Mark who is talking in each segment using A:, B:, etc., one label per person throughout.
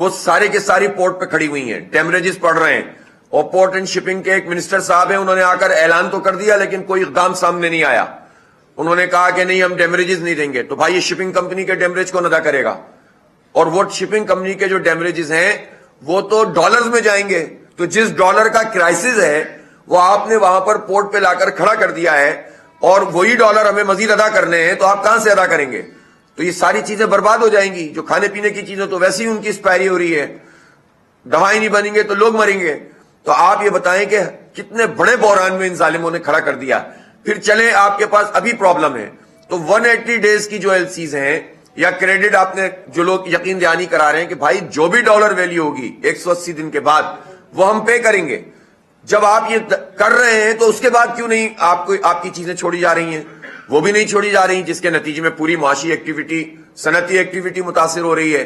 A: وہ سارے کے ساری پورٹ پہ کھڑی ہوئی ہیں، ڈیمریجز پڑ رہے ہیں، اور پورٹ اینڈ شپنگ کے ایک منسٹر صاحب ہیں، انہوں نے آ کر اعلان تو کر دیا لیکن کوئی اقدام سامنے نہیں آیا. انہوں نے کہا کہ نہیں ہم ڈیمریجز نہیں دیں گے. تو بھائی یہ شپنگ کمپنی کے ڈیمریج کون ادا کرے گا؟ اور وہ شپنگ کمپنی کے جو ڈیمریجز ہیں وہ تو ڈالرز میں جائیں گے. تو جس ڈالر کا کرائسس ہے وہ آپ نے وہاں پر پورٹ پہ لا کر کھڑا کر دیا ہے، اور وہی ڈالر ہمیں مزید ادا کرنے ہیں، تو آپ کہاں سے ادا کریں گے؟ تو یہ ساری چیزیں برباد ہو جائیں گی. جو کھانے پینے کی چیزیں تو ویسے ہی ان کی ایکسپائری ہو رہی ہے، دوائیں نہیں بنیں گے تو لوگ مریں گے. تو آپ یہ بتائیں کہ کتنے بڑے بحران میں ان ظالموں نے کھڑا کر دیا. پھر چلیں آپ کے پاس ابھی پرابلم ہے تو 180 ڈیز کی جو ایل سیز ہیں یا کریڈٹ، آپ نے جو لوگ یقین دہانی کرا رہے ہیں کہ بھائی جو بھی ڈالر ویلیو ہوگی 180 دن کے بعد وہ ہم پے کریں گے. جب آپ یہ کر رہے ہیں تو اس کے بعد کیوں نہیں آپ کی چیزیں چھوڑی جا رہی ہیں؟ وہ بھی نہیں چھوڑی جا رہی، جس کے نتیجے میں پوری معاشی ایکٹیویٹی، صنعتی ایکٹیویٹی متاثر ہو رہی ہے.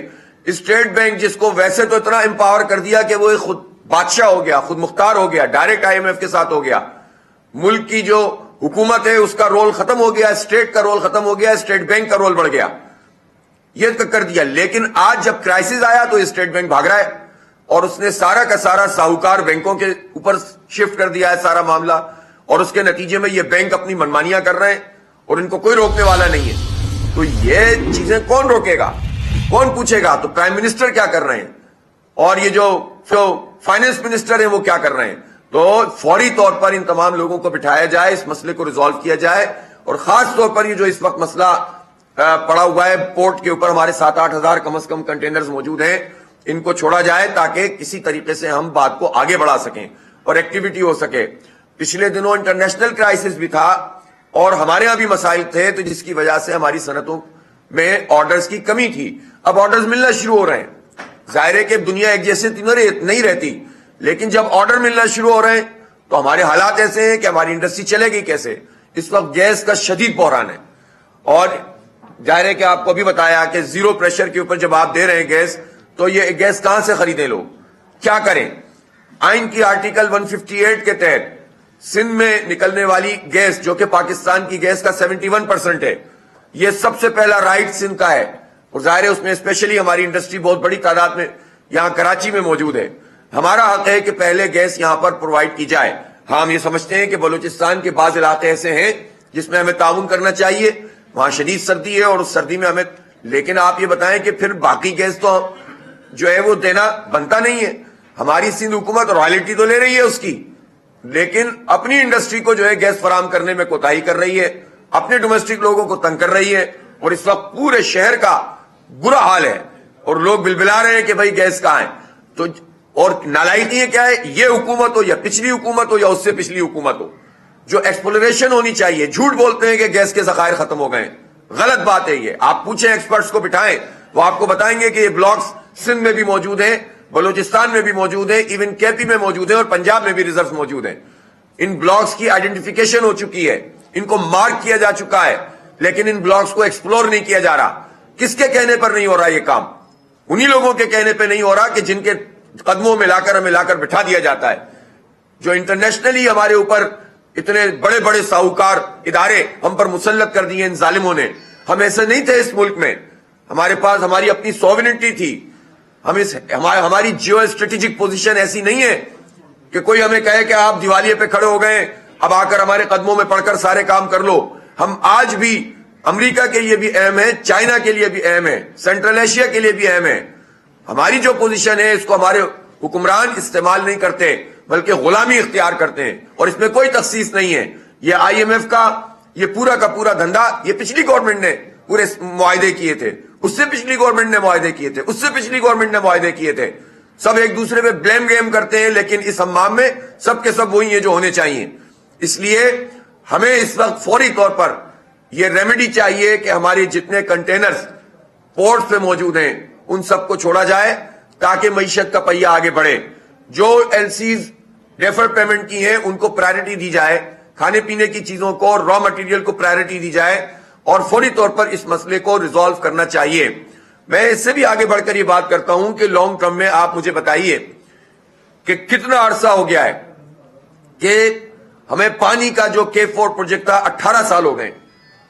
A: اسٹیٹ بینک جس کو ویسے تو اتنا امپاور کر دیا کہ وہ خود بادشاہ ہو گیا، خود مختار ہو گیا، ڈائریکٹ IMF کے ساتھ ہو گیا. ملک کی جو حکومت ہے اس کا رول ختم ہو گیا، اسٹیٹ کا رول ختم ہو گیا، اسٹیٹ بینک کا رول بڑھ گیا، یہ کر دیا. لیکن آج جب کرائسس آیا تو اسٹیٹ بینک بھاگ رہا ہے اور اس نے سارا کا سارا ساہوکار بینکوں کے اوپر شفٹ کر دیا ہے سارا معاملہ، اور اس کے نتیجے میں یہ بینک اپنی منمانیاں کر رہے ہیں اور ان کو کوئی روکنے والا نہیں ہے. تو یہ چیزیں کون روکے گا، کون پوچھے گا؟ تو پرائم منسٹر کیا کر رہے ہیں اور یہ جو فائنانس منسٹر ہیں وہ کیا کر رہے ہیں؟ تو فوری طور پر ان تمام لوگوں کو بٹھایا جائے، اس مسئلے کو ریزالو کیا جائے. اور خاص طور پر یہ جو اس وقت مسئلہ پڑا ہوا ہے پورٹ کے اوپر، ہمارے 7-8 ہزار کم از کم کنٹینرز موجود ہیں، ان کو چھوڑا جائے تاکہ کسی طریقے سے ہم بات کو آگے بڑھا سکیں اور ایکٹیویٹی ہو سکے. پچھلے دنوں انٹرنیشنل کرائسس بھی تھا اور ہمارے ہاں بھی مسائل تھے، تو جس کی وجہ سے ہماری صنعتوں میں آرڈرز کی کمی تھی. اب آرڈرز ملنا شروع ہو رہے ہیں. ظاہر ہے کہ دنیا ایک جیسے نہیں رہتی، لیکن جب آرڈر ملنا شروع ہو رہے ہیں تو ہمارے حالات ایسے ہیں کہ ہماری انڈسٹری چلے گی کیسے؟ اس وقت گیس کا شدید بحران ہے، اور ظاہر ہے کہ آپ کو بھی بتایا کہ زیرو پریشر کے اوپر جب آپ دے رہے ہیں گیس، تو یہ گیس کہاں سے خریدیں لوگ؟ کیا کریں؟ آئین کی آرٹیکل 158 کے تحت سندھ میں نکلنے والی گیس، جو کہ پاکستان کی گیس کا 71% ہے، یہ سب سے پہلا رائٹ سندھ کا ہے. اور ظاہر ہے اس میں اسپیشلی ہماری انڈسٹری بہت بڑی تعداد میں یہاں کراچی میں موجود ہے. ہمارا حق ہے کہ پہلے گیس یہاں پر پرووائڈ کی جائے. ہاں ہم یہ سمجھتے ہیں کہ بلوچستان کے بعض علاقے ایسے ہیں جس میں ہمیں تعاون کرنا چاہیے، وہاں شدید سردی ہے اور اس سردی میں ہمیں، لیکن آپ یہ بتائیں کہ پھر باقی گیس تو جو ہے وہ دینا بنتا نہیں ہے. ہماری سندھ حکومت رائلٹی تو لے رہی ہے اس کی، لیکن اپنی انڈسٹری کو جو ہے گیس فراہم کرنے میں کوتاہی کر رہی ہے، اپنے ڈومیسٹک لوگوں کو تنگ کر رہی ہے. اور اس وقت پورے شہر کا برا حال ہے اور لوگ بلبلا رہے ہیں کہ بھائی گیس کہاں ہے. تو اور نالائقی ہے کیا ہے؟ یہ حکومت ہو یا پچھلی حکومت ہو یا اس سے پچھلی حکومت ہو، جو ایکسپلوریشن ہونی چاہیے. جھوٹ بولتے ہیں کہ گیس کے ذخائر ختم ہو گئے، غلط بات ہے یہ. آپ پوچھیں ایکسپرٹس کو بٹھائیں، وہ آپ کو بتائیں گے کہ یہ بلاکس سندھ میں بھی موجود ہیں، بلوچستان میں بھی موجود ہیں، ایون KP میں موجود ہیں اور پنجاب میں بھی ریزرو موجود ہیں. ان بلاکس کی آئیڈینٹیفیکیشن ہو چکی ہے، ان کو مارک کیا جا چکا ہے، لیکن ان بلاکس کو ایکسپلور نہیں کیا جا رہا. کس کے کہنے پر نہیں ہو رہا یہ کام؟ انہی لوگوں کے کہنے پہ نہیں ہو رہا کہ جن کے قدموں میں ہمیں لا کر بٹھا دیا جاتا ہے. جو انٹرنیشنلی ہمارے اوپر اتنے بڑے بڑے ساہوکار ادارے ہم پر مسلط کر دیے ان ظالموں نے. ہم ایسے نہیں تھے اس ملک میں، ہمارے پاس ہماری اپنی سوورنٹی تھی. ہماری جیو اسٹریٹجک پوزیشن ایسی نہیں ہے کہ کوئی ہمیں کہے کہ آپ دیوالیے پہ کھڑے ہو گئے، اب آ کر ہمارے قدموں میں پڑھ کر سارے کام کر لو. ہم آج بھی امریکہ کے لیے بھی اہم ہے، چائنا کے لیے بھی اہم ہے، سینٹرل ایشیا کے لیے بھی اہم ہے. ہماری جو پوزیشن ہے اس کو ہمارے حکمران استعمال نہیں کرتے بلکہ غلامی اختیار کرتے ہیں، اور اس میں کوئی تخصیص نہیں ہے. یہ IMF کا یہ پورا کا پورا دھندا یہ پچھلی گورنمنٹ نے پورے معاہدے کیے تھے، اس سے پچھلی گورنمنٹ نے معاہدے کیے تھے، اس سے پچھلی گورنمنٹ نے معاہدے کیے تھے. سب ایک دوسرے پہ بلیم گیم کرتے ہیں، لیکن اس ہمام میں سب کے سب وہی ہیں جو ہونے چاہیے. اس لیے ہمیں اس وقت فوری طور پر یہ ریمیڈی چاہیے کہ ہمارے جتنے کنٹینرز پورٹ پہ موجود ہیں ان سب کو چھوڑا جائے تاکہ معیشت کا پہیہ آگے بڑھے. جو LCs ڈیفر پیمنٹ کی ہیں ان کو پرائرٹی دی جائے، کھانے پینے کی چیزوں کو اور را مٹیریل کو پرائرٹی دی جائے، اور فوری طور پر اس مسئلے کو ریزالو کرنا چاہیے. میں اس سے بھی آگے بڑھ کر یہ بات کرتا ہوں کہ لانگ ٹرم میں آپ مجھے بتائیے کہ کتنا عرصہ ہو گیا ہے کہ ہمیں پانی کا جو K4 پروجیکٹ تھا 18 سال ہو گئے.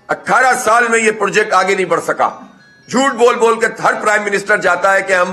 A: 18 سال میں یہ پروجیکٹ آگے نہیں بڑھ سکا. جھوٹ بول بول کے ہر پرائم منسٹر جاتا ہے کہ ہم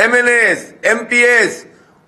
A: MNAs, MPAs